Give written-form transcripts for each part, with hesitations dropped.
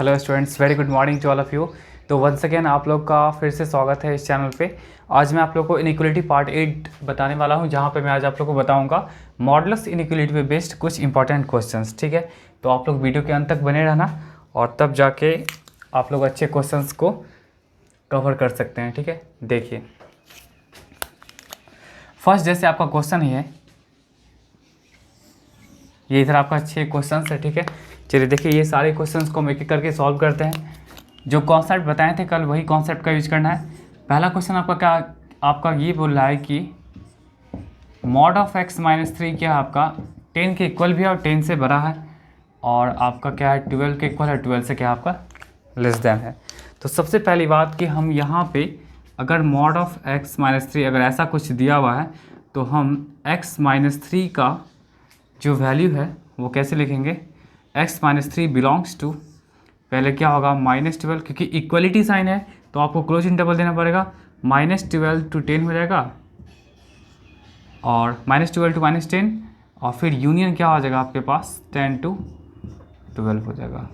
Hello students, very good morning to all of you. तो once again आप लोग का फिर से स्वागत है इस चैनल पे। आज मैं आप लोग को इनइक्वलिटी पार्ट 8 बताने वाला हूं, जहां पे मैं आज आप लोग को बताऊंगा मॉडुलस इनइक्वलिटी पे बेस्ड कुछ इंपॉर्टेंट क्वेश्चंस। ठीक है, तो आप लोग वीडियो के अंत तक बने रहना और तब जाके आप लोग अच्छे क्वेश्चंस को कवर कर सकते हैं। ठीक है, देखिए फर्स्ट जैसे आपका क्वेश्चन ही है, ये इधर आपका 6 क्वेश्चन है। ठीक है, चलिए देखिए ये सारे क्वेश्चंस को हम एक एक करके सॉल्व करते हैं। जो कॉन्सेप्ट बताए थे कल वही कॉन्सेप्ट का यूज करना है। पहला क्वेश्चन आपका ये बोल रहा है कि मॉड ऑफ x माइनस 3 क्या है आपका 10 के इक्वल भी है और 10 से बड़ा है, और आपका क्या है 12 के इक्वल है, 12 से क्या आपका लेस देन है। तो सबसे पहली बात कि हम यहाँ पे अगर मॉड ऑफ x माइनस 3 अगर ऐसा कुछ दिया हुआ है तो हम x माइनस 3 का जो वैल्यू है वो कैसे लिखेंगे। x माइनस 3 बिलोंग्स टू, पहले क्या होगा -12, क्योंकि इक्वलिटी साइन है तो आपको क्लोज इंटरवल देना पड़ेगा। -12 to 10 हो जाएगा और -12 to -10, और फिर यूनियन क्या हो जाएगा आपके पास 10 to 12 हो जाएगा,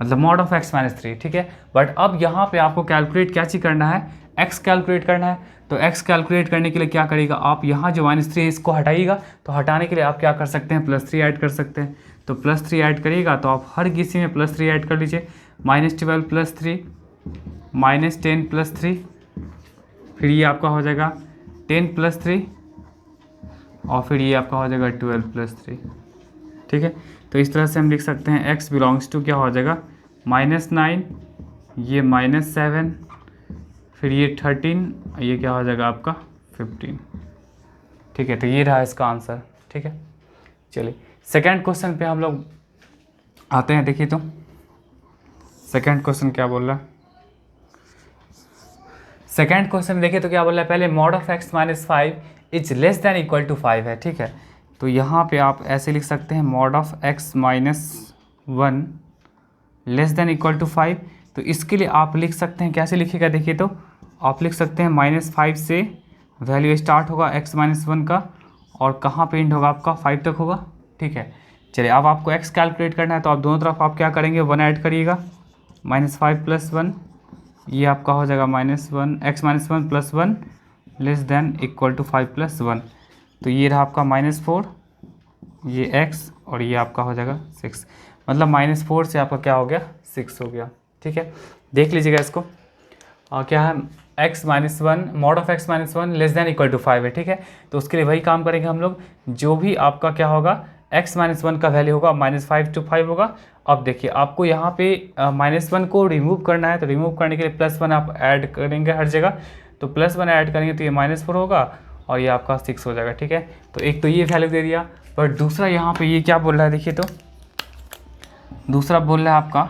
मतलब मॉड ऑफ x माइनस 3। ठीक है, बट अब यहाँ पे आपको कैलकुलेट क्या चीज़ करना है, x कैलकुलेट करना है। तो x कैलकुलेट करने के लिए क्या करेगा, आप यहाँ जो -3 है इसको हटाइएगा। तो हटाने के लिए आप क्या कर सकते हैं, +3 ऐड कर सकते हैं। तो +3 ऐड करिएगा तो आप हर किसी में +3 ऐड कर लीजिए। -12 + 3, -10 + 3, फिर ये आपका हो जाएगा 10 + 3, और फिर ये आपका हो जाएगा 12 + 3। ठीक है, तो इस तरह से हम लिख सकते हैं x बिलोंग्स टू क्या हो जाएगा -9, ये -7, फिर ये 13, ये क्या हो जाएगा आपका 15। ठीक है, तो ये रहा इसका आंसर। ठीक है, चलिए सेकंड क्वेश्चन पे हम लोग आते हैं। देखिए तो सेकंड क्वेश्चन क्या बोल रहा है। सेकंड क्वेश्चन देखिए तो क्या बोल रहा है, पहले mod of x minus 5 is less than equal to 5 है। ठीक है, तो यहाँ पे आप ऐसे लिख सकते हैं mod of x minus 1 less than equal to 5। तो इसके लिए आप लिख सकते हैं, कैसे लिखिएगा देखिए तो आप लिख सकते हैं -5 से वैल्यू स्टार्ट होगा x माइनस 1 का, और कहाँ पे एंड होगा आपका 5 तक होगा। ठीक है, चलिए अब आपको x कैलकुलेट करना है तो आप दोनों तरफ आप क्या करेंगे 1 ऐड करिएगा। -5 + 1, ये आपका हो जाएगा -1, x minus 1 + 1 less than equal to 5 + 1। तो ये रहा आपका -4, ये x, और ये आपका हो जाएगा 6, मतलब -4 से आपका क्या हो गया 6 हो गया। ठीक है, देख लीजिएगा इसको क्या है x minus 1 mod of x minus 1 less than equal to 5 है। ठीक है, तो उसके लिए वही काम करेंगे हम लोग, जो भी आपका क्या होगा x माइनस 1 का वैल्यू होगा -5 to 5 होगा। अब देखिए आपको यहाँ पे -1 को रिमूव करना है, तो रिमूव करने के लिए +1 आप ऐड करेंगे हर जगह। तो +1 ऐड करेंगे तो ये -4 होगा और ये आपका 6 हो जाएगा। ठीक है, तो एक तो ये वैल्यू दे दिया, बट दूसरा यहाँ पे ये क्या बोल रहा है देखिए तो दूसरा बोल रहा है आपका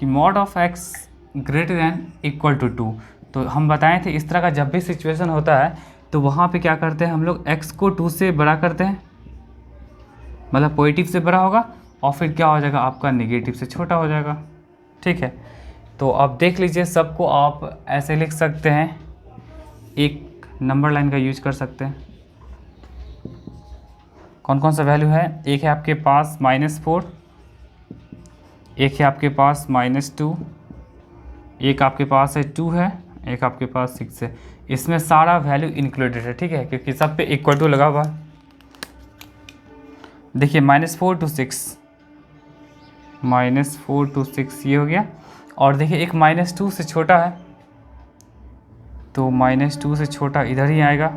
कि mod of x greater than equal to 2। तो हम बताए थे इस तरह का जब भी सिचुएशन होता है तो वहाँ पे क्या करते हैं हम लोग x को 2 से बड़ा करते हैं, मतलब पॉजिटिव से बड़ा होगा, और फिर क्या हो जाएगा आपका नेगेटिव से छोटा हो जाएगा। ठीक है, तो अब देख लीजिए सबको आप ऐसे लिख सकते हैं, एक नंबर लाइन का यूज कर सकते हैं। कौन कौन सा वैल्यू है, एक है आपके पास -4, एक है आपके पास -2, एक आपके पास है 2 है, एक आपके पास 6 है। इसमें सारा वैल्यू इंक्लूडेड है। ठीक है, क्योंकि सब पे इक्वल टू लगा हुआ है। देखिए -4 to 6, -4 to 6 ये हो गया, और देखिए एक -2 से छोटा है तो -2 से छोटा इधर ही आएगा,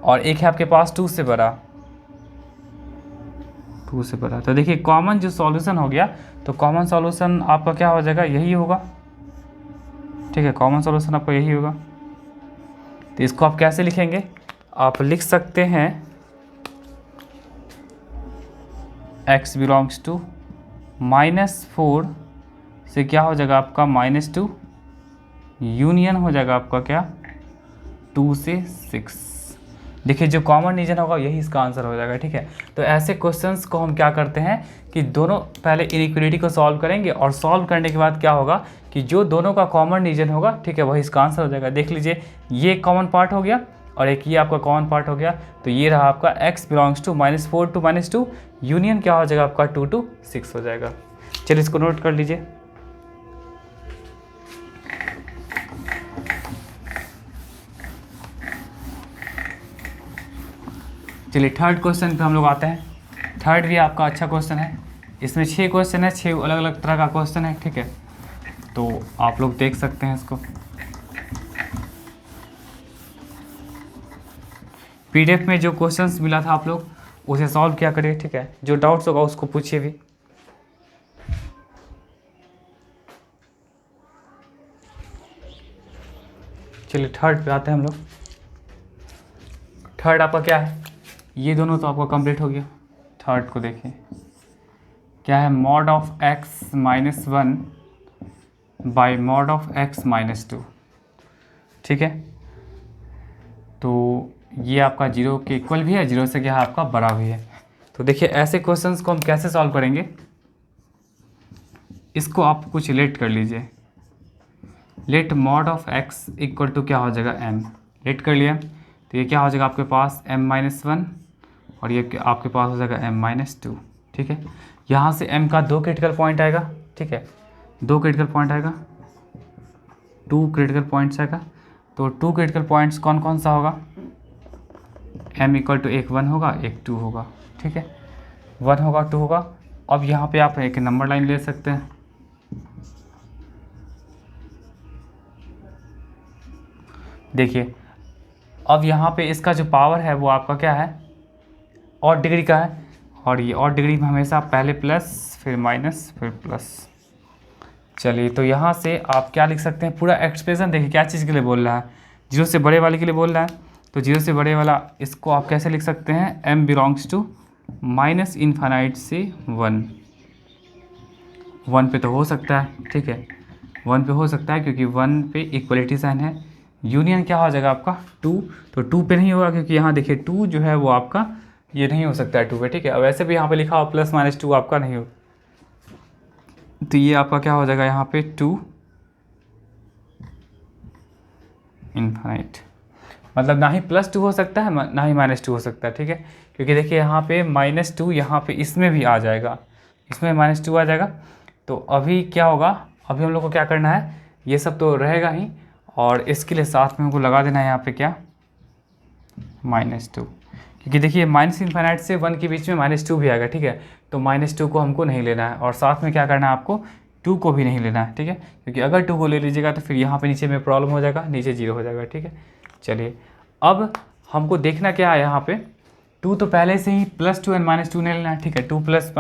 और एक है आपके पास 2 से बड़ा, 2 से बड़ा। तो देखिए कॉमन जो सॉल्यूशन हो गया, तो कॉमन सॉल्यूशन आपका क्या हो जाएगा यही होगा। ठीक है, कॉमन सॉल्यूशन आपका यही होगा। तो इसको आप कैसे लिखेंगे, आप लिख सकते हैं x बिलोंग्स टू -4 से क्या हो जाएगा आपका -2, यूनियन हो जाएगा आपका क्या 2 से 6। देखिए जो कॉमन रीजन होगा यही इसका आंसर हो जाएगा। ठीक है, तो ऐसे क्वेश्चंस को हम क्या करते हैं कि दोनों पहले इनइक्वलिटी को सॉल्व करेंगे, और सॉल्व करने के बाद क्या होगा कि जो दोनों का कॉमन रीजन होगा, ठीक है, वही इसका आंसर हो जाएगा। देख लीजिए ये कॉमन पार्ट हो गया और एक ये आपका कॉमन पार्ट हो गया, तो ये रहा आपका x belongs to -4 to -2, union क्या हो जाएगा आपका 2 to 6 हो जाएगा। चलिए इसको नोट कर लीजिए। चलिए थर्ड क्वेश्चन पे हम लोग आते हैं। थर्ड भी आपका अच्छा क्वेश्चन है, इसमें 6 क्वेश्चन है, 6 अलग अलग तरह का क्वेश्चन है, ठीक है। तो आप लोग देख सकते हैं इसको, पीडीएफ में जो क्वेश्चंस मिला था आप लोग उसे सॉल्व किया करिए, ठीक है। जो डाउट्स होगा उसको पूछिए भी। चलिए थर्ड पे आते हैं हम लोग। थर्ड आपका क्या है, ये दोनों तो आपका कंप्लीट हो गया। थर्ड को देखिए क्या है, mod of x minus 1 by mod of x minus 2, ठीक है। तो ये आपका 0 के इक्वल भी है, 0 से क्या है आपका बड़ा भी है। तो देखिए ऐसे क्वेश्चंस को हम कैसे सॉल्व करेंगे, इसको आप कुछ लेट कर लीजिए। Let mod of x equal to क्या हो जाएगा m, लेट कर लिया। तो ये क्या हो जाएगा आपके पास m माइनस 1 और ये आपके पास हो जाएगा m माइनस 2, ठीक है। यहाँ से m का 2 क्रिटिकल पॉइंट आएगा, ठीक है, 2 क्रिटिकल पॉइंट आएगा, 2 क्रिटिकल पॉइंट्स आएगा। तो 2 क्रिटिकल पॉइंट्स कौन कौन सा होगा, m इक्वल टू एक 1 होगा, एक 2 होगा, ठीक है, 1 होगा 2 होगा। अब यहाँ पे आप एक नंबर लाइन ले सकते हैं, देखिए अब यहाँ पे इसका जो पावर है वो आपका क्या है, और डिग्री का है, और ये और डिग्री में हमेशा पहले प्लस फिर माइनस फिर प्लस। चलिए तो यहाँ से आप क्या लिख सकते हैं, पूरा एक्सप्रेशन देखिए क्या चीज़ के लिए बोल रहा है, 0 से बड़े वाले के लिए बोल रहा है। तो 0 से बड़े वाला इसको आप कैसे लिख सकते हैं, m belongs to minus infinite से 1, 1 पे तो हो सकता है, ठीक है, 1 पे हो सकता है क्योंकि 1 पे इक्वलिटी साइन है। यूनियन क्या हो जाएगा आपका 2, तो 2 पे नहीं होगा क्योंकि यहाँ देखिए 2 जो है वो आपका ये नहीं हो सकता है 2 पे, ठीक है। अब वैसे भी यहाँ पे लिखा हो प्लस माइनस 2 आपका नहीं हो, तो ये आपका क्या हो जाएगा यहाँ पे 2 इन्फाइनाइट, मतलब ना ही +2 हो सकता है ना ही -2 हो सकता है, ठीक है। क्योंकि देखिए यहाँ पे -2 यहाँ पे इसमें भी आ जाएगा, इसमें -2 आ जाएगा। तो अभी क्या होगा, अभी हम लोग को क्या करना है, ये सब तो रहेगा ही, और इसके लिए साथ में हमको लगा देना है यहाँ पे क्या, -2, क्योंकि देखिए माइनस इन्फाइनाइट से 1 के बीच में -2 भी आएगा, ठीक है। तो -2 को हमको नहीं लेना है, और साथ में क्या करना है आपको 2 को भी नहीं लेना है, ठीक है, क्योंकि अगर 2 को ले लीजिएगा तो फिर यहाँ पे नीचे में प्रॉब्लम हो जाएगा, नीचे 0 हो जाएगा, ठीक है। चलिए अब हमको देखना क्या है, यहाँ पे 2 तो पहले से ही +2 एंड -2 नहीं लेना है, ठीक है, 2 प्लस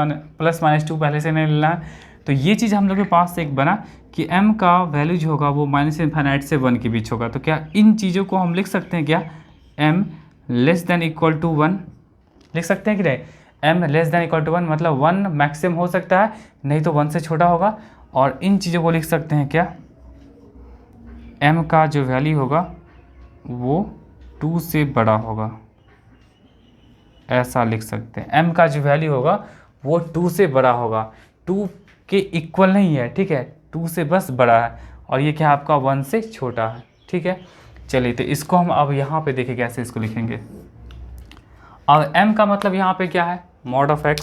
-2 पहले से नहीं लेना है। तो ये चीज़ हम लोग के पास एक बना कि m का वैल्यू जो होगा वो माइनस इन्फाइनाइट से 1 के बीच होगा। तो क्या इन चीज़ों को हम लिख सकते हैं क्या, m less than equal to 1 लिख सकते हैं कि नहीं, m less than equal to 1 मतलब 1 मैक्सिमम हो सकता है, नहीं तो 1 से छोटा होगा। और इन चीज़ों को लिख सकते हैं क्या, m का जो वैल्यू होगा वो 2 से बड़ा होगा, ऐसा लिख सकते हैं। m का जो वैल्यू होगा वो 2 से बड़ा होगा, 2 के इक्वल नहीं है, ठीक है, 2 से बस बड़ा है, और ये क्या आपका 1 से छोटा है, ठीक है। चलिए तो इसको हम अब यहाँ पे देखें कैसे इसको लिखेंगे। अब m का मतलब यहाँ पे क्या है, मॉड ऑफ x,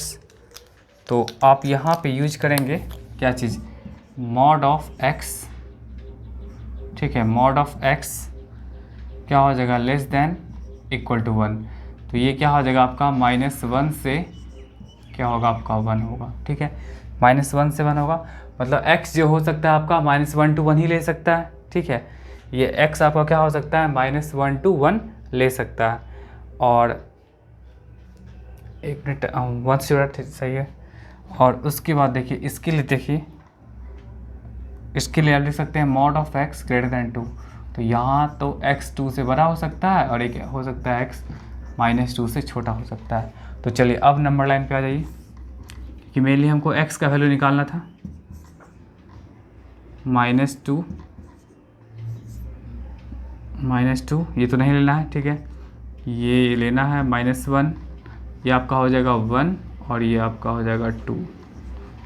तो आप यहाँ पे यूज करेंगे क्या चीज़, मॉड ऑफ x, ठीक है, मॉड ऑफ x क्या हो जाएगा, लेस देन इक्वल टू 1। तो ये क्या हो जाएगा आपका -1 से क्या होगा आपका 1 होगा, ठीक है, -1 से 1 होगा, मतलब x जो हो सकता है आपका -1 to 1 ही ले सकता है, ठीक है। ये x आपका क्या हो सकता है, -1 to 1 ले सकता है। और एक मिनट 1 से सही है। और उसके बाद देखिए इसके लिए, देखिए इसके लिए आप लिख सकते हैं mod of x greater then 2। तो यहाँ तो x 2 से बड़ा हो सकता है, और एक हो सकता है x -2 से छोटा हो सकता है। तो चलिए अब नंबर लाइन पे आ जाइए, कि मेनली हमको x का वैल्यू निकालना था, -2 ये तो नहीं लेना है, ठीक है, ये लेना है -1, ये आपका हो जाएगा 1 और ये आपका हो जाएगा 2,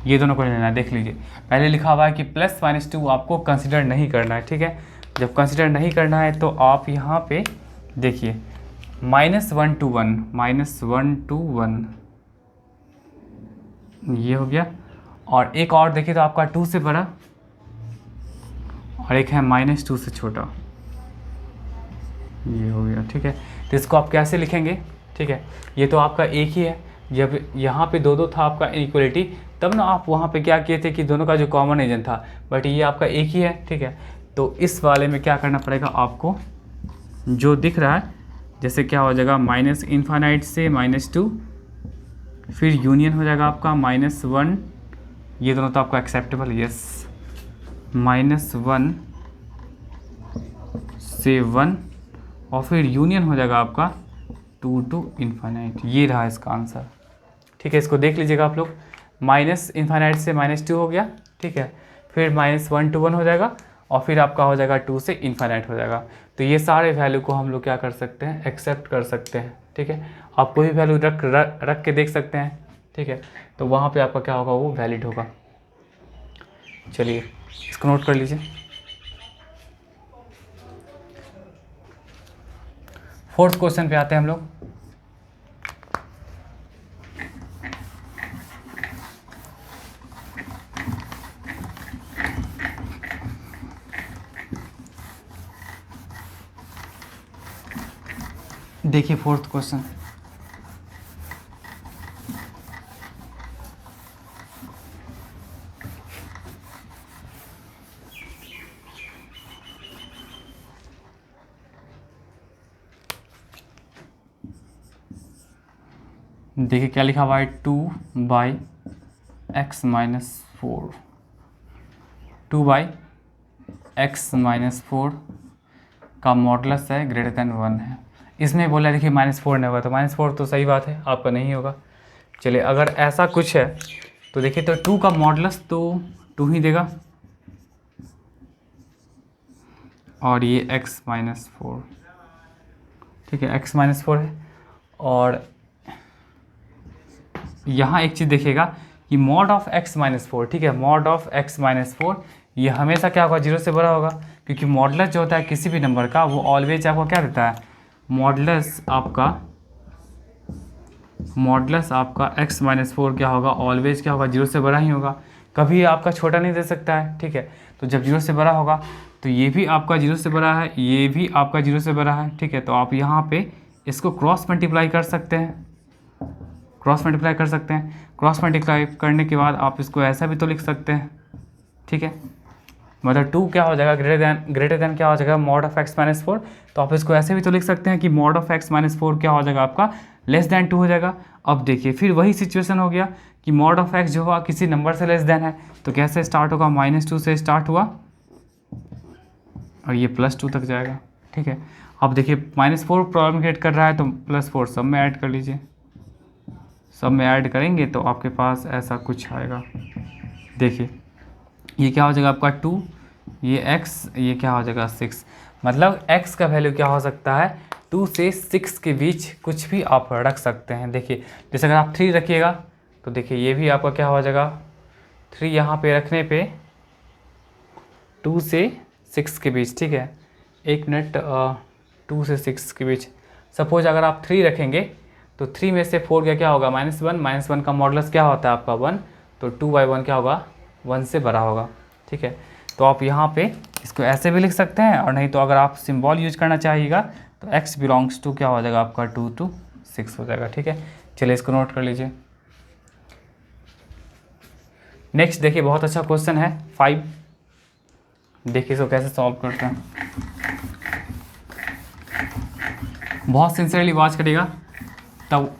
ये दोनों को लेना है। देख लीजिए पहले लिखा हुआ है कि +-2 आपको कंसिडर नहीं करना है, ठीक है। जब कंसिडर नहीं करना है तो आप यहाँ पे देखिए -1 to 1 ये हो गया, और एक और देखिए तो आपका 2 से बड़ा और एक है -2 से छोटा, ये हो गया। ठीक है, तो इसको आप कैसे लिखेंगे? ठीक है, ये तो आपका एक ही है, जब यहाँ पे दो था आपका इनइक्वलिटी, तब ना आप वहाँ पे क्या किए थे कि दोनों का जो कॉमन एजेंट था, बट ये आपका एक ही है। ठीक है, तो इस वाले में क्या करना पड़ेगा आपको, जो दिख रहा है जैसे क्या हो जाएगा -∞ से -2, फिर यूनियन हो जाएगा आपका -1, ये दोनों तो आपका एक्सेप्टेबल, यस, -1 से 1, और फिर यूनियन हो जाएगा आपका 2 to ∞। ये रहा इसका आंसर। ठीक है, इसको देख लीजिएगा आप लोग, -∞ से -2 हो गया। ठीक है, फिर -1 to 1 हो जाएगा, और फिर आपका हो जाएगा 2 से ∞ हो जाएगा। तो ये सारे वैल्यू को हम लोग क्या कर सकते हैं, एक्सेप्ट कर सकते हैं। ठीक है, आप कोई भी वैल्यू रख के देख सकते हैं। ठीक है, तो वहाँ पे आपका क्या होगा, वो वैलिड होगा। चलिए इसको नोट कर लीजिए। 4th क्वेश्चन पे आते हैं हम लोग। देखिए 4th क्वेश्चन, देखिए क्या लिखा हुआ है, 2/x - 4, 2/x - 4 का मॉडुलस है ग्रेटर देन 1 है। इसमें बोला देखिए -4 नहीं होगा, तो -4 तो सही बात है, आपका नहीं होगा। चलिए अगर ऐसा कुछ है तो देखिए, तो 2 का मॉडुलस तो 2 ही देगा, और ये x - 4, ठीक है, x - 4 है। और यहाँ एक चीज़ देखिएगा कि mod ऑफ x - 4, ठीक है, mod ऑफ x - 4 ये हमेशा क्या होगा, 0 से बड़ा होगा, क्योंकि मॉडुलस जो होता है किसी भी नंबर का, वो ऑलवेज आपको क्या देता है, मॉडुलस आपका x - 4 क्या होगा, ऑलवेज क्या होगा, 0 से बड़ा ही होगा, कभी आपका छोटा नहीं दे सकता है। ठीक है, तो जब 0 से बड़ा होगा तो ये भी आपका 0 से बड़ा है, ये भी आपका 0 से बड़ा है। ठीक है, तो आप यहाँ पे इसको क्रॉस मल्टीप्लाई कर सकते हैं, क्रॉस मल्टीप्लाई करने के बाद आप इसको ऐसा भी तो लिख सकते हैं। ठीक है, मतलब 2 क्या हो जाएगा, ग्रेटर देन क्या हो जाएगा, mod ऑफ x - 4, तो आप इसको ऐसे भी तो लिख सकते हैं कि mod ऑफ x - 4 क्या हो जाएगा आपका, लेस दैन 2 हो जाएगा। अब देखिए फिर वही सिचुएशन हो गया कि mod ऑफ x जो हुआ किसी नंबर से लेस देन है, तो कैसे स्टार्ट होगा, -2 से स्टार्ट हुआ और ये +2 तक जाएगा। ठीक है, अब देखिए -4 प्रॉब्लम क्रिएट कर रहा है, तो +4 सब में ऐड कर लीजिए, सब में ऐड करेंगे तो आपके पास ऐसा कुछ आएगा। देखिए ये क्या हो जाएगा आपका 2, ये x, ये क्या हो जाएगा 6, मतलब x का वैल्यू क्या हो सकता है, 2 से 6 के बीच कुछ भी आप रख सकते हैं। देखिए जैसे अगर आप 3 रखिएगा तो देखिए ये भी आपका क्या हो जाएगा, 3 यहाँ पे रखने पे 2 से 6 के बीच। ठीक है, 1 मिनट, 2 से 6 के बीच, सपोज अगर आप 3 रखेंगे तो 3 में से 4 क्या होगा, -1, -1 का मॉडुलस क्या होता है आपका 1, तो 2/1 क्या होगा, 1 से बड़ा होगा। ठीक है, तो आप यहाँ पे इसको ऐसे भी लिख सकते हैं, और नहीं तो अगर आप सिंबल यूज करना चाहिएगा तो x बिलोंग्स टू क्या हो जाएगा आपका 2 to 6 हो जाएगा। ठीक है, चलिए इसको नोट कर लीजिए। नेक्स्ट देखिए बहुत अच्छा क्वेश्चन है 5, देखिए इसको कैसे सॉल्व करते हैं। बहुत सिंसियरली वॉच करिएगा, तब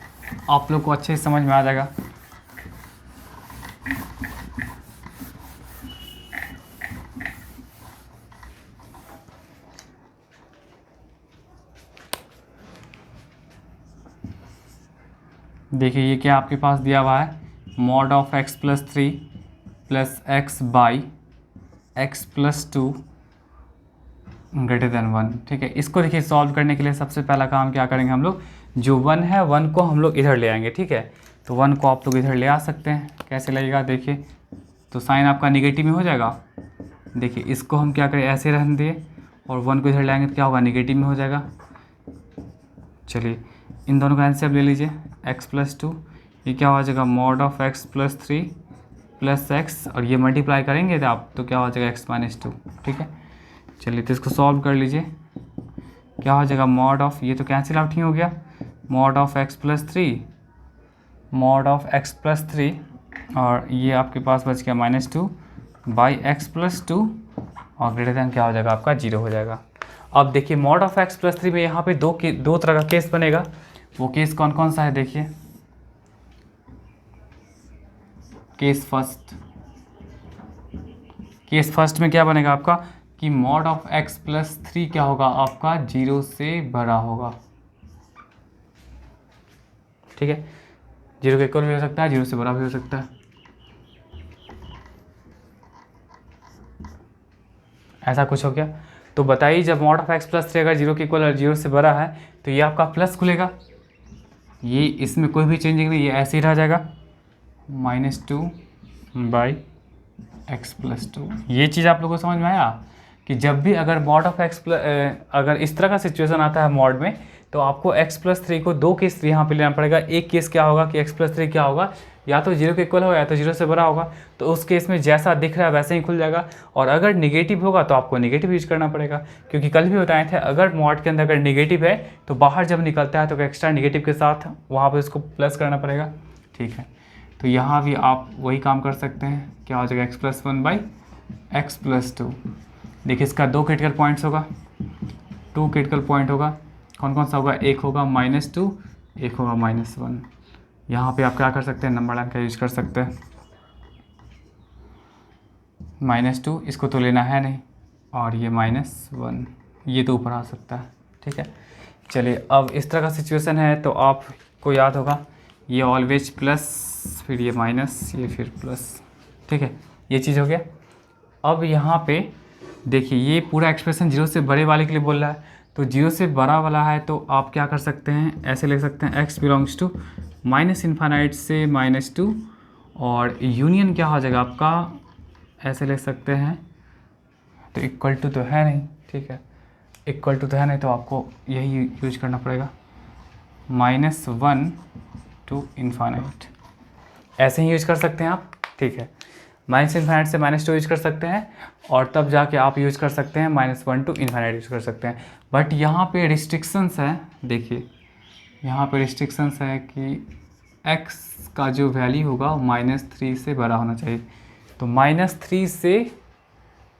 आप लोग को अच्छे से समझ में आ जाएगा। देखिए ये क्या आपके पास दिया हुआ है, mod of x + 3 + x by x + 2 greater than 1। ठीक है, इसको देखिए सॉल्व करने के लिए सबसे पहला काम क्या करेंगे हम लोग, जो 1 है 1 को हम लोग इधर ले आएंगे। ठीक है, तो 1 को आप लोग इधर ले आ सकते हैं, कैसे लगेगा देखिए, तो साइन आपका निगेटिव में हो जाएगा। देखिए इसको हम क्या करें, ऐसे रहने दिए, और 1 को इधर ले आएंगे तो क्या होगा, निगेटिव में हो जाएगा। चलिए इन दोनों का एलसीएम ले लीजिए, x + 2, ये क्या हो जाएगा, mod of x + 3 plus x और ये मल्टीप्लाई करेंगे तो आप तो क्या हो जाएगा एक्स माइनस टू। ठीक है, चलिए तो इसको सॉल्व कर लीजिए। क्या हो जाएगा मॉड ऑफ, ये तो कैंसिल आउट ही हो गया, mod of x plus three, mod of x plus three, और ये आपके पास बच गया minus two by x plus two, और ग्रेटर दैन क्या हो जाएगा आपका 0 हो जाएगा। अब देखिए mod of x plus three में यहाँ पे दो तरह का केस बनेगा। वो केस कौन कौन सा है देखिए। केस फर्स्ट में क्या बनेगा आपका कि mod of x plus three क्या होगा आपका 0 से बड़ा होगा। ठीक है, 0 के इक्वल भी हो सकता है, 0 से बड़ा भी हो सकता है। ऐसा कुछ हो गया। तो बताइए जब mod of x plus three अगर 0 के इक्वल और 0 से बड़ा है तो ये आपका प्लस खुलेगा, ये इसमें कोई भी चेंजिंग नहीं, ये ऐसे ही रह जाएगा minus two by x plus two. ये चीज़ आप लोगों को समझ में आया कि जब भी अगर मॉड ऑफ एक्स अगर इस तरह का सिचुएशन आता है मॉड में, तो आपको एक्स प्लस थ्री को दो केस यहाँ पे लेना पड़ेगा। एक केस क्या होगा कि एक्स प्लस थ्री क्या होगा, या तो 0 के इक्वल होगा या तो 0 से बड़ा होगा, तो उस केस में जैसा दिख रहा है वैसे ही खुल जाएगा। और अगर निगेटिव होगा तो आपको निगेटिव यूज करना पड़ेगा, क्योंकि कल भी बताए थे अगर मॉड के अंदर अगर निगेटिव है तो बाहर जब निकलता है तो एक्स्ट्रा निगेटिव के साथ वहाँ पर उसको प्लस करना पड़ेगा। ठीक है, तो यहाँ भी आप वही काम कर सकते हैं। क्या हो जाएगा x plus one by x plus two. देखिए इसका दो क्रिटिकल पॉइंट्स होगा, टू क्रिटिकल पॉइंट होगा। कौन कौन सा होगा, एक होगा माइनस टू, एक होगा माइनस वन। यहाँ पे आप क्या कर सकते हैं, नंबर लाइन का यूज कर सकते हैं। माइनस टू इसको तो लेना है नहीं, और ये माइनस वन ये तो ऊपर आ सकता है। ठीक है, चलिए अब इस तरह का सिचुएशन है तो आपको याद होगा ये ऑलवेज प्लस, फिर ये माइनस, ये फिर प्लस। ठीक है, ये चीज़ हो गया। अब यहाँ पे देखिए ये पूरा एक्सप्रेशन 0 से बड़े वाले के लिए बोल रहा है, तो 0 से बड़ा वाला है तो आप क्या कर सकते हैं, ऐसे लिख सकते हैं x belongs to minus infinite से माइनस टू, और यूनियन क्या हो जाएगा आपका, ऐसे लिख सकते हैं, तो इक्वल टू तो है नहीं। ठीक है, इक्वल टू तो है नहीं तो आपको यही यूज करना पड़ेगा, माइनस वन टू इन्फाइनाइट। ऐसे ही यूज कर सकते हैं आप। ठीक है, माइनस इन्फाइनाइट से माइनस टू यूज कर सकते हैं, और तब जाके आप यूज कर सकते हैं minus one two infinite use कर सकते हैं। बट यहाँ पे रिस्ट्रिक्शंस है, देखिए यहाँ पे रिस्ट्रिक्शंस है कि x का जो वैल्यू होगा वो माइनस थ्री से बड़ा होना चाहिए। तो माइनस थ्री से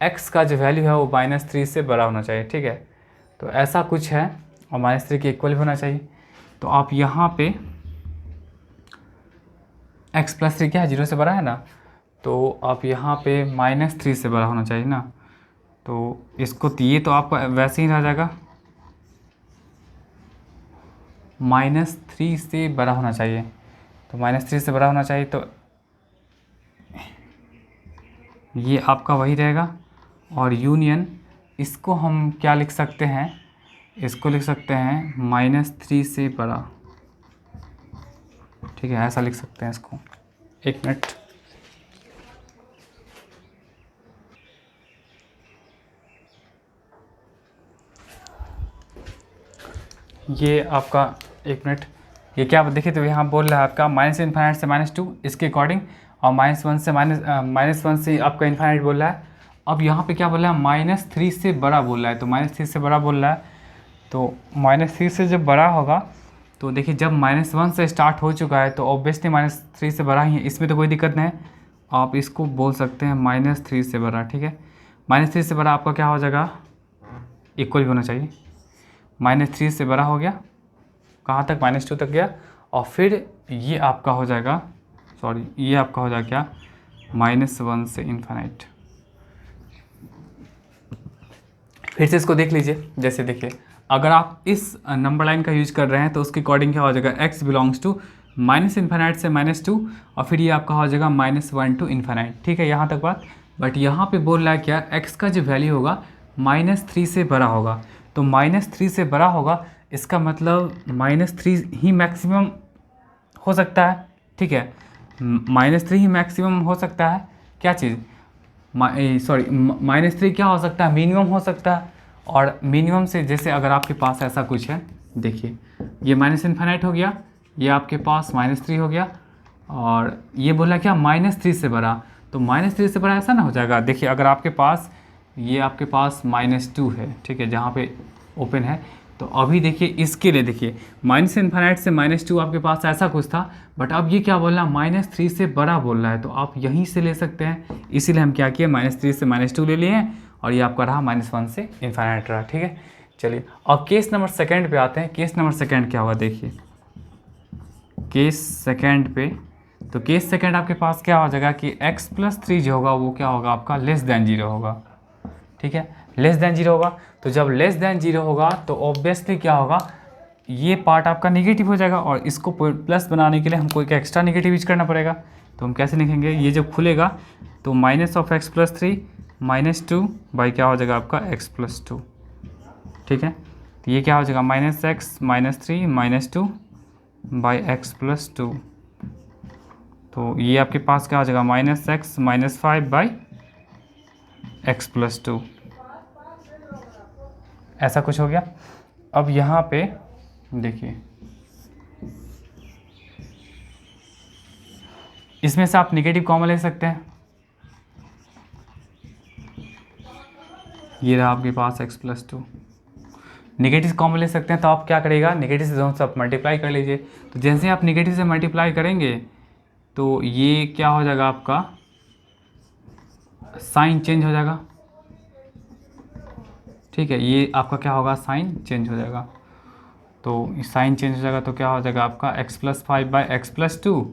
x का जो वैल्यू है वो माइनस थ्री से बड़ा होना चाहिए। ठीक है, तो ऐसा कुछ है, और माइनस थ्री के इक्वल भी होना चाहिए। तो आप यहाँ पे x प्लस थ्री क्या है, 0 से बड़ा है ना, तो आप यहाँ पे माइनस थ्री से बड़ा होना चाहिए ना, तो इसको ये तो आपका वैसे ही रह जाएगा, माइनस थ्री से बड़ा होना चाहिए। तो माइनस थ्री से बड़ा होना चाहिए, तो ये आपका वही रहेगा। और यूनियन इसको हम क्या लिख सकते हैं, इसको लिख सकते हैं माइनस थ्री से बड़ा। ठीक है, ऐसा लिख सकते हैं इसको। एक मिनट, ये आपका एक मिनट, ये क्या देखिए, तो यहाँ बोल रहा है आपका माइनस इन्फाइनाइट से माइनस टू इसके अकॉर्डिंग, और माइनस वन से माइनस वन से आपका इन्फाइनाइट बोल रहा है। अब यहाँ पे क्या बोल रहा है, माइनस थ्री से बड़ा बोल रहा है, तो माइनस थ्री से बड़ा बोल रहा है। तो माइनस थ्री से जब बड़ा होगा तो देखिए जब माइनस वन से स्टार्ट हो चुका है तो ऑब्वियसली माइनस थ्री से बड़ा ही है, इसमें तो कोई दिक्कत नहीं है। आप इसको बोल सकते हैं माइनस थ्री से बड़ा। ठीक है, माइनस थ्री से बड़ा आपका क्या हो जाएगा, इक्वल भी होना चाहिए। माइनस थ्री से बड़ा हो गया, कहाँ तक, माइनस टू तक गया, और फिर ये आपका हो जाएगा, सॉरी ये आपका हो जाएगा क्या, माइनस वन से इन्फाइनाइट। फिर से इसको देख लीजिए, जैसे देखिए अगर आप इस नंबर लाइन का यूज कर रहे हैं तो उसके अकॉर्डिंग क्या हो जाएगा, x belongs to minus infinite से माइनस टू, और फिर ये आपका हो जाएगा माइनस वन टू इन्फाइनाइट। ठीक है, यहाँ तक बात। बट यहाँ पे बोल रहा है क्या, x का जो वैल्यू होगा माइनस थ्री से बड़ा होगा, तो माइनस थ्री से बड़ा होगा, इसका मतलब माइनस थ्री ही मैक्सिमम हो सकता है। ठीक है, माइनस थ्री ही मैक्सिमम हो सकता है, क्या चीज़, सॉरी माइनस थ्री क्या हो सकता है, मिनिमम हो सकता है। और मिनिमम से जैसे अगर आपके पास ऐसा कुछ है, देखिए ये माइनस इन्फाइनाइट हो गया, ये आपके पास माइनस थ्री हो गया, और ये बोला क्या माइनस थ्री से बड़ा, तो -3 से बड़ा ऐसा ना हो जाएगा। देखिए अगर आपके पास ये आपके पास -2 है, ठीक है, जहाँ पे ओपन है, तो अभी देखिए इसके लिए देखिए -∞ से -2 आपके पास ऐसा कुछ था, बट अब ये क्या बोल रहा है, -3 से बड़ा बोल रहा है, तो आप यहीं से ले सकते हैं। इसीलिए हम क्या किए, -3 से -2 ले लिए हैं और ये आपका रहा -1 से इन्फाइनाइट रहा, ठीक है। चलिए अब केस नंबर सेकंड पे आते हैं। केस नंबर सेकंड क्या होगा, देखिए केस सेकंड पे, तो केस सेकंड आपके पास क्या हो जाएगा कि x+3 जो होगा वो क्या होगा आपका <0 होगा, ठीक है, <0 होगा। तो जब <0 होगा तो ऑब्वियसली क्या होगा, ये पार्ट आपका निगेटिव हो जाएगा और इसको प्लस बनाने के लिए हमको एक एक्स्ट्रा निगेटिव यूज करना पड़ेगा। तो हम कैसे लिखेंगे, ये जब खुलेगा तो -(x+3) -2 बाई क्या हो जाएगा आपका x+2, ठीक है। तो ये क्या हो जाएगा -(x-3) -2 बाई x+2। तो ये आपके पास क्या हो जाएगा -(x-5) बाई x+2, ऐसा कुछ हो गया। अब यहाँ पे देखिए इसमें से आप निगेटिव कॉमन ले सकते हैं, ये रहा आपके पास x+2, निगेटिव कॉमन ले सकते हैं। तो आप क्या करेगा, निगेटिव से दोनों से आप मल्टीप्लाई कर लीजिए। तो जैसे ही आप निगेटिव से मल्टीप्लाई करेंगे तो ये क्या हो जाएगा, आपका साइन चेंज हो जाएगा, ठीक है, ये आपका क्या होगा, साइन चेंज हो जाएगा। तो साइन चेंज हो जाएगा तो क्या हो जाएगा आपका x+5 by x+2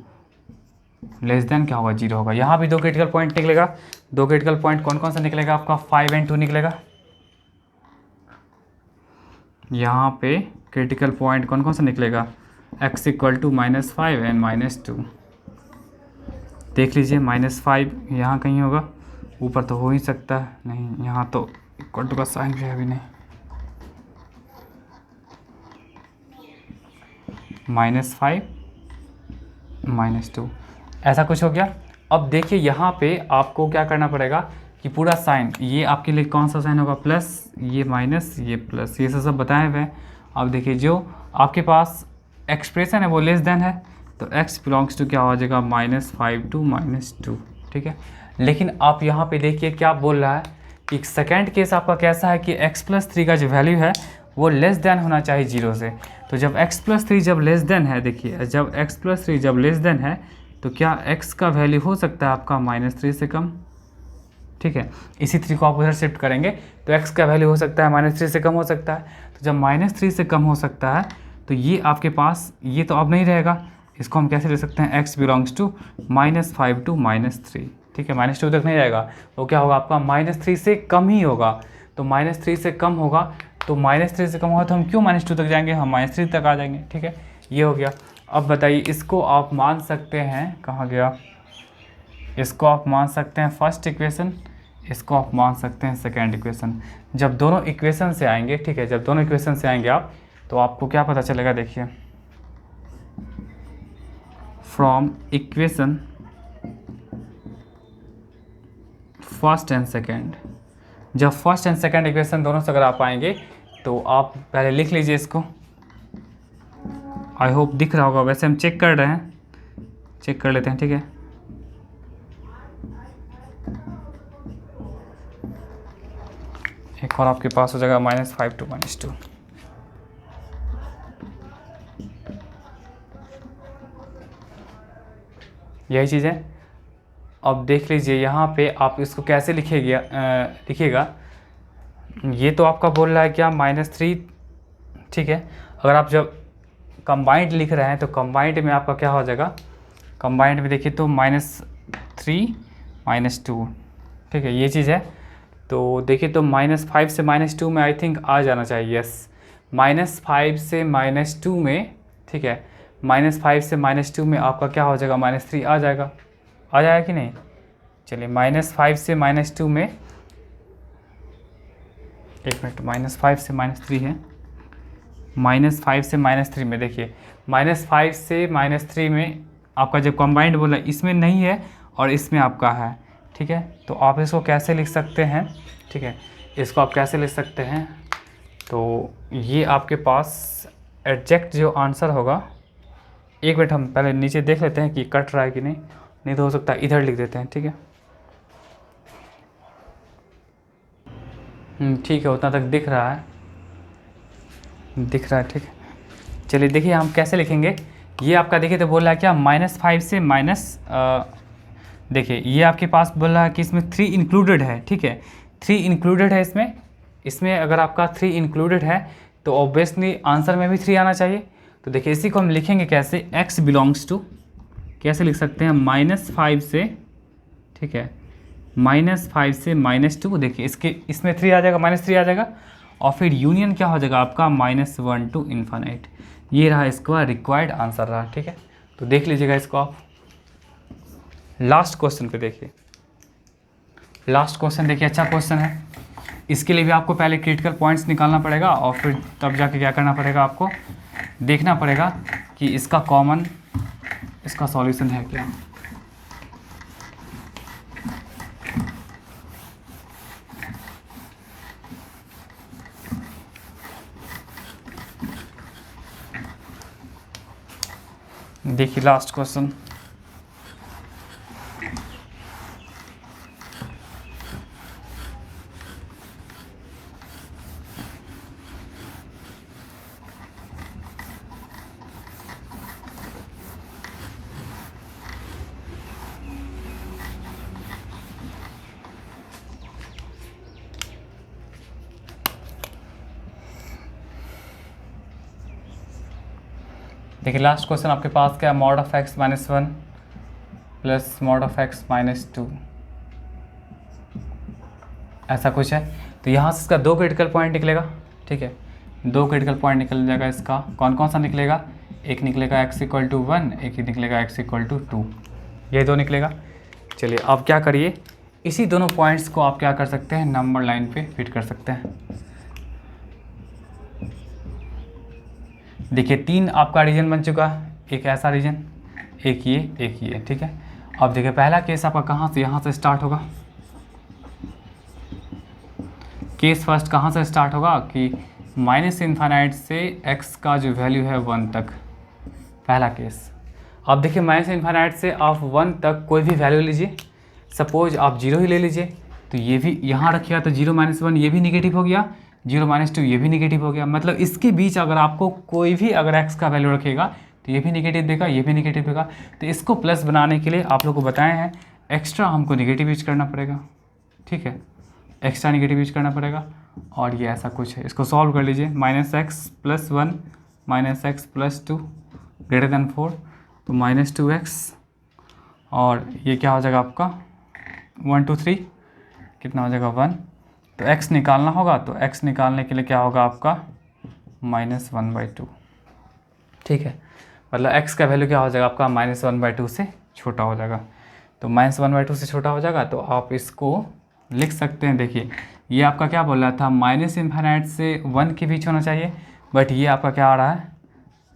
less than क्या होगा, 0 होगा। यहाँ भी दो क्रिटिकल पॉइंट निकलेगा। दो क्रिटिकल पॉइंट कौन कौन सा निकलेगा आपका, 5 और 2 निकलेगा। यहाँ पे क्रिटिकल पॉइंट कौन कौन सा निकलेगा, x = -5 एंड -2। देख लीजिए -5 यहाँ कहीं होगा, ऊपर तो हो ही सकता है, नहीं यहाँ तो इक्वल टू का साइन भी अभी नहीं, -5 -2 ऐसा कुछ हो गया। अब देखिए यहाँ पे आपको क्या करना पड़ेगा कि पूरा साइन, ये आपके लिए कौन सा साइन होगा, प्लस, ये माइनस, ये प्लस, ये सब बताए हुए हैं। अब देखिए जो आपके पास एक्सप्रेशन है वो लेस देन है, तो x बिलोंग्स टू क्या हो जाएगा, -5 to -2, ठीक है। लेकिन आप यहाँ पे देखिए क्या बोल रहा है कि सेकेंड केस आपका कैसा है कि x+3 का जो वैल्यू है वो लेस देन होना चाहिए 0 से। तो जब x+3 जब लेस देन है, देखिए जब x+3 जब लेस देन है तो क्या x का वैल्यू हो सकता है आपका -3 से कम, ठीक है। इसी 3 को आप उधर शिफ्ट करेंगे तो x का वैल्यू हो सकता है -3 से कम हो सकता है। तो जब -3 से कम हो सकता है तो ये आपके पास, ये तो अब नहीं रहेगा, इसको हम कैसे ले सकते हैं, x बिलोंग्स टू -5 to -3, ठीक है। -2 तक नहीं जाएगा, वो क्या होगा आपका -3 से कम ही होगा। तो -3 से कम होगा, तो -3 से कम होगा तो हम क्यों -2 तक जाएंगे, हम -3 तक आ जाएंगे, ठीक है। ये हो गया। अब बताइए इसको आप मान सकते हैं, कहाँ गया, इसको आप मान सकते हैं फर्स्ट इक्वेशन, इसको आप मान सकते हैं सेकेंड इक्वेशन। जब दोनों इक्वेशन से आएंगे, ठीक है, जब दोनों इक्वेशन से आएंगे आप, तो आपको क्या पता चलेगा, देखिए from equation first and second, जब फर्स्ट एंड सेकेंड इक्वेशन दोनों से अगर आप आएंगे तो आप पहले लिख लीजिए इसको, आई होप दिख रहा होगा, वैसे हम चेक कर रहे हैं, चेक कर लेते हैं, ठीक है। एक और आपके पास हो जाएगा -5 to -2, यही चीज़ है। अब देख लीजिए यहाँ पे आप इसको कैसे लिखिएगा, ये तो आपका बोल रहा है क्या -3, ठीक है। अगर आप जब कंबाइंड लिख रहे हैं तो कंबाइंड में आपका क्या हो जाएगा, कंबाइंड में देखिए तो -3 -2, ठीक है, ये चीज़ है। तो देखिए तो -5 से -2 में आई थिंक आ जाना चाहिए, यस, -5 से -2 में, ठीक है, -5 से -2 में आपका क्या हो जाएगा, -3 आ जाएगा कि नहीं। चलिए -5 से -2 में, एक मिनट, -5 से -3 है, -5 से -3 में देखिए, -5 से -3 में आपका जब कंबाइंड बोला इसमें नहीं है और इसमें आपका है, ठीक है। तो आप इसको कैसे लिख सकते हैं, ठीक है, इसको आप कैसे लिख सकते हैं, तो ये आपके पास एग्जैक्ट जो आंसर होगा, एक मिनट हम पहले नीचे देख लेते हैं कि कट रहा है कि नहीं, नहीं तो हो सकता है इधर लिख देते हैं, ठीक है। ठीक है, उतना तक दिख रहा है, ठीक है। चलिए देखिए हम कैसे लिखेंगे। ये आपका देखिए तो बोल रहा है क्या, -5 से माइनस, देखिए ये आपके पास बोल रहा है कि इसमें 3 इंक्लूडेड है, ठीक है, 3 इंक्लूडेड है इसमें अगर आपका 3 इंक्लूडेड है तो ऑब्वियसली आंसर में भी 3 आना चाहिए। तो देखिए इसी को हम लिखेंगे कैसे, x बिलोंग्स टू, कैसे लिख सकते हैं, -5 से, ठीक है, -5 से -2, देखिए इसमें 3 आ जाएगा, -3 आ जाएगा, और फिर यूनियन क्या हो जाएगा आपका, -1 टू इन्फानाइट। ये रहा इसका रिक्वायर्ड आंसर रहा, ठीक है। तो देख लीजिएगा इसको आप। लास्ट क्वेश्चन पे देखिए, लास्ट क्वेश्चन देखिए, अच्छा क्वेश्चन है। इसके लिए भी आपको पहले क्रिटिकल पॉइंट्स निकालना पड़ेगा और फिर तब जाके क्या करना पड़ेगा, आपको देखना पड़ेगा कि इसका कॉमन, इसका सॉल्यूशन है क्या। देखिए लास्ट क्वेश्चन, देखिए लास्ट क्वेश्चन आपके पास क्या है, mod of x - 1 plus mod of x - 2, ऐसा कुछ है। तो यहाँ से इसका 2 क्रिटिकल पॉइंट निकलेगा, ठीक है, 2 क्रिटिकल पॉइंट निकल जाएगा इसका। कौन कौन सा निकलेगा, एक निकलेगा x = 1, एक ही निकलेगा x = 2, ये 2 निकलेगा। चलिए अब क्या करिए, इसी दोनों पॉइंट्स को आप क्या कर सकते हैं, नंबर लाइन पे फिट कर सकते हैं। देखिए 3 आपका रीजन बन चुका है, एक ऐसा रीजन, एक ये, ठीक है। अब देखिए पहला केस आपका कहाँ से, यहाँ से स्टार्ट होगा। केस फर्स्ट कहाँ से स्टार्ट होगा कि -∞ से x का जो वैल्यू है 1 तक, पहला केस। अब देखिए -∞ से आप 1 तक कोई भी वैल्यू लीजिए, सपोज आप 0 ही ले लीजिए, तो ये भी यहाँ रखिएगा तो 0 - 1 ये भी निगेटिव हो गया, 0 - 2 ये भी निगेटिव हो गया। मतलब इसके बीच अगर आपको कोई भी अगर x का वैल्यू रखेगा तो ये भी निगेटिव देगा, ये भी निगेटिव देगा। तो इसको प्लस बनाने के लिए आप लोग को बताए हैं एक्स्ट्रा हमको निगेटिव यूज करना पड़ेगा, ठीक है, एक्स्ट्रा निगेटिव यूज करना पड़ेगा। और ये ऐसा कुछ है, इसको सॉल्व कर लीजिए, -x + 1 -x + 2 > 4, तो -2x, और ये क्या हो जाएगा आपका 1 2 3, कितना हो जाएगा 1। तो x निकालना होगा, तो x निकालने के लिए क्या होगा आपका -1/2, ठीक है। मतलब x का वैल्यू क्या हो जाएगा आपका -1/2 से छोटा हो जाएगा। तो -1/2 से छोटा हो जाएगा तो आप इसको लिख सकते हैं। देखिए ये आपका क्या बोल रहा था, -∞ से 1 के बीच होना चाहिए, बट ये आपका क्या आ रहा है,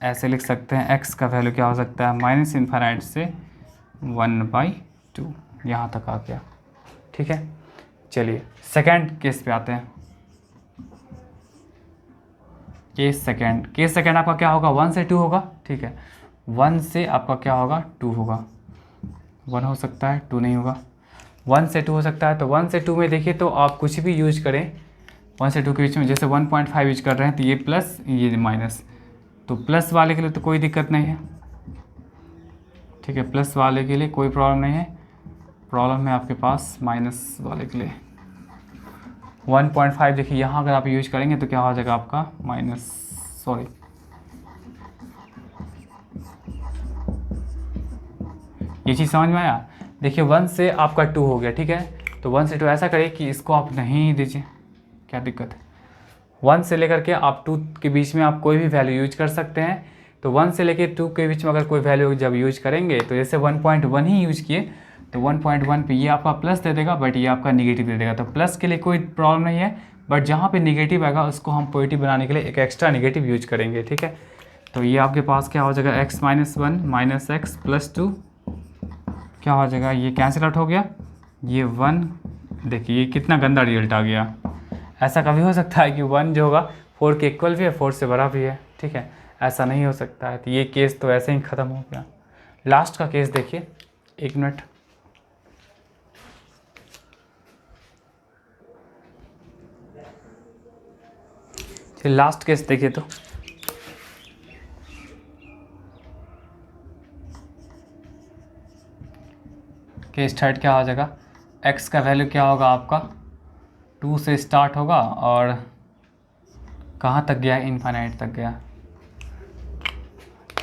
ऐसे लिख सकते हैं x का वैल्यू क्या हो सकता है, -∞ से 1/2, यहाँ तक आ गया, ठीक है। चलिए सेकंड केस पे आते हैं। केस सेकंड आपका क्या होगा, 1 से 2 होगा, ठीक है, 1 से आपका क्या होगा 2 होगा, 1 हो सकता है 2 नहीं होगा, 1 से 2 हो सकता है। तो 1 से 2 में देखिए तो आप कुछ भी यूज करें 1 से 2 के बीच में, जैसे 1.5 यूज कर रहे हैं तो ये प्लस ये माइनस, तो प्लस वाले के लिए तो कोई दिक्कत नहीं है, ठीक है, प्लस वाले के लिए कोई प्रॉब्लम नहीं है। प्रॉब्लम है आपके पास माइनस वाले के लिए। 1.5 देखिए यहाँ अगर आप यूज करेंगे तो क्या हो जाएगा आपका ये चीज़ समझ में आया। देखिए 1 से आपका 2 हो गया, ठीक है, तो 1 से 2 ऐसा करिए कि इसको आप नहीं दीजिए, क्या दिक्कत है, 1 से लेकर के आप 2 के बीच में आप कोई भी वैल्यू यूज कर सकते हैं। तो 1 से लेकर 2 के बीच में अगर कोई वैल्यू जब यूज करेंगे तो जैसे 1.1 ही यूज किए तो 1.1 पे ये आपका प्लस दे देगा, बट ये आपका निगेटिव दे देगा। तो प्लस के लिए कोई प्रॉब्लम नहीं है, बट जहाँ पे निगेटिव आएगा उसको हम पॉजिटिव बनाने के लिए एक एक्स्ट्रा निगेटिव यूज करेंगे, ठीक है। तो ये आपके पास क्या हो जाएगा, x - 1 -x + 2 क्या हो जाएगा, ये कैंसिल आउट हो गया, ये 1, देखिए ये कितना गंदा रिजल्ट आ गया। ऐसा कभी हो सकता है कि 1 जो होगा 4 के इक्वल भी है, 4 से बड़ा भी है, ठीक है, ऐसा नहीं हो सकता है। तो ये केस तो ऐसे ही ख़त्म हो गया। लास्ट का केस देखिए, 1 मिनट, चलिए लास्ट केस देखिए तो केस थर्ड क्या हो जाएगा, x का वैल्यू क्या होगा आपका 2 से स्टार्ट होगा और कहाँ तक गया, इनफाइनाइट तक गया।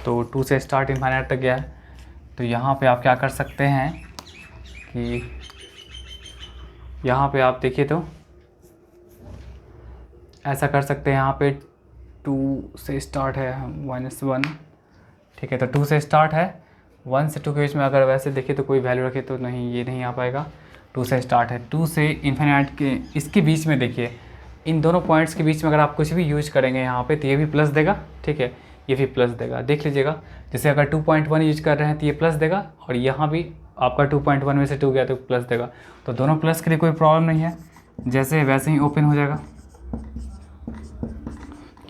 तो 2 से स्टार्ट इनफाइनाइट तक गया है। तो यहाँ पे आप क्या कर सकते हैं कि यहाँ पे आप देखिए तो ऐसा कर सकते हैं, यहाँ पे 2 से स्टार्ट है -1, ठीक है। तो 2 से स्टार्ट है, 1 से 2 के बीच में अगर वैसे देखिए तो कोई वैल्यू रखे तो नहीं, ये नहीं आ पाएगा। 2 से स्टार्ट है, 2 से इन्फिनिट के इसके बीच में देखिए, इन दोनों पॉइंट्स के बीच में अगर आप कुछ भी यूज करेंगे यहाँ पे तो ये भी प्लस देगा, ठीक है, ये भी प्लस देगा। देख लीजिएगा, जैसे अगर 2.1 यूज कर रहे हैं तो ये प्लस देगा, और यहाँ भी आपका 2.1 में से 2 गया तो प्लस देगा। तो दोनों प्लस के लिए कोई प्रॉब्लम नहीं है, जैसे वैसे ही ओपन हो जाएगा।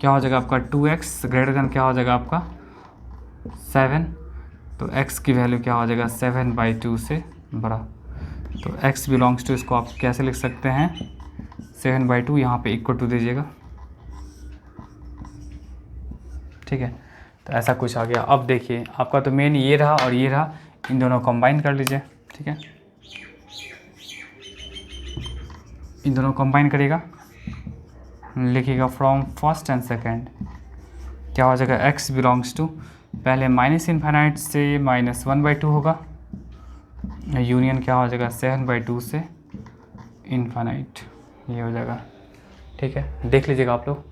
क्या हो जाएगा आपका 2x ग्रेटर देन क्या हो जाएगा आपका 7, तो x की वैल्यू क्या हो जाएगा 7/2 से बड़ा। तो x बिलोंग्स टू, इसको आप कैसे लिख सकते हैं 7/2, यहाँ पे इक्वल टू दीजिएगा, ठीक है। तो ऐसा कुछ आ गया। अब देखिए आपका तो मेन ये रहा और ये रहा, इन दोनों कंबाइन कर लीजिए, ठीक है। इन दोनों कंबाइन करिएगा, लिखिएगा फ्रॉम फर्स्ट एंड सेकेंड, क्या हो जाएगा x बिलोंग्स टू, पहले माइनस इन्फाइनाइट से -1/2 होगा, यूनियन क्या हो जाएगा 7/2 से इन्फाइनाइट, ये हो जाएगा, ठीक है। देख लीजिएगा आप लोग,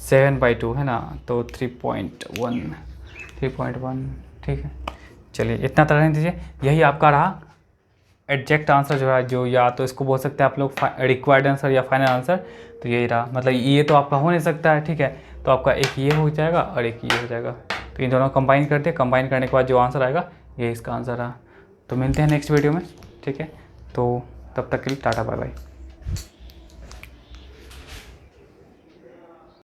7/2 है ना, तो 3.1, ठीक है। चलिए इतना तरह रहने दीजिए, यही आपका रहा एग्जैक्ट आंसर जो है, जो या तो इसको बोल सकते हैं आप लोग रिक्वायर्ड आंसर या फाइनल आंसर। तो यही रहा, मतलब ये तो आपका हो नहीं सकता है, ठीक है। तो आपका एक ये हो जाएगा और एक ये हो जाएगा, तो इन दोनों कंबाइन करते हैं, कंबाइन करने के बाद जो आंसर आएगा ये इसका आंसर रहा। तो मिलते हैं नेक्स्ट वीडियो में, ठीक है। तो तब तक के लिए टाटा बाय बाय।